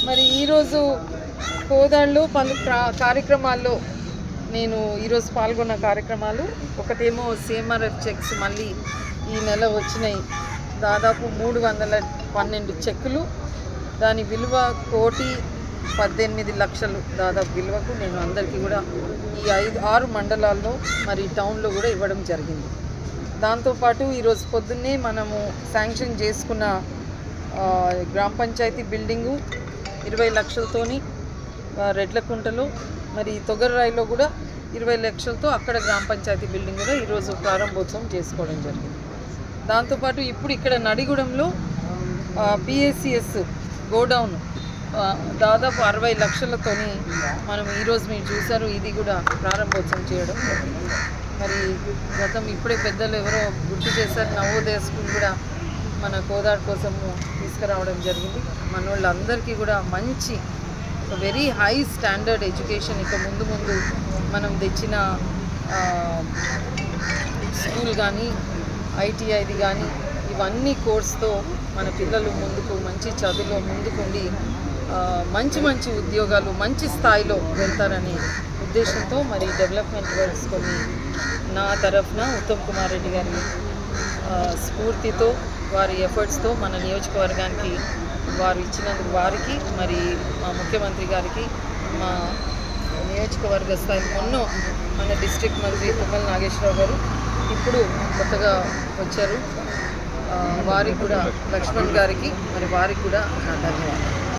మరి ఈరోజు కోదాడలో పలు కార్యక్రమాల్లో నేను ఈరోజు పాల్గొన్న కార్యక్రమాలు ఒకటేమో CMRF చెక్స్ మళ్ళీ ఈ నెల వచ్చినాయి. దాదాపు 312 చెక్కులు, దాని విలువ 1,18,00,000 దాదాపు విలువకు నేను అందరికీ కూడా ఈ 6 మండలాల్లో మరి టౌన్లో కూడా ఇవ్వడం జరిగింది. దాంతోపాటు ఈరోజు పొద్దున్నే మనము శాంక్షన్ చేసుకున్న గ్రామ పంచాయతీ బిల్డింగు 20 లక్షలతోని రెడ్లకుంటలో, మరి తొగర్రాయిలో కూడా 20 లక్షలతో అక్కడ గ్రామ పంచాయతీ బిల్డింగ్ కూడా ఈరోజు ప్రారంభోత్సవం చేసుకోవడం జరిగింది. దాంతోపాటు ఇప్పుడు ఇక్కడ నడిగూడెంలో PACS గోడౌన్ దాదాపు 60 లక్షలతోని మనం ఈరోజు మీరు చూసారు, ఇది కూడా ప్రారంభోత్సవం చేయడం జరిగింది. మరి గతం ఇప్పుడే పెద్దలు ఎవరో గుర్తు చేశారు, నవోదయ స్కూల్ కూడా మన కోదాడ కోసం తీసుకురావడం జరిగింది. మన వాళ్ళందరికీ కూడా మంచి వెరీ హై స్టాండర్డ్ ఎడ్యుకేషన్ ఇక ముందు మనం తెచ్చిన స్కూల్ కానీ ITIది కానీ ఇవన్నీ కోర్స్తో మన పిల్లలు ముందుకు మంచి చదువులో ముందుకుండి మంచి ఉద్యోగాలు మంచి స్థాయిలో వెళ్తారనే ఉద్దేశంతో మరి డెవలప్మెంట్ వర్క్స్ కొన్ని నా తరఫున ఉత్తమ్ కుమార్ రెడ్డి గారి స్ఫూర్తితో వారి ఎఫర్ట్స్తో మన నియోజకవర్గానికి వారు ఇచ్చినందుకు వారికి మరి మా ముఖ్యమంత్రి గారికి మా నియోజకవర్గ స్థాయి మన డిస్ట్రిక్ట్ మంత్రి తుమ్మల నాగేశ్వరరావు గారు ఇప్పుడు కొత్తగా వచ్చారు, వారికి కూడా లక్ష్మణ్ గారికి మరి వారికి కూడా నా ధన్యవాదాలు.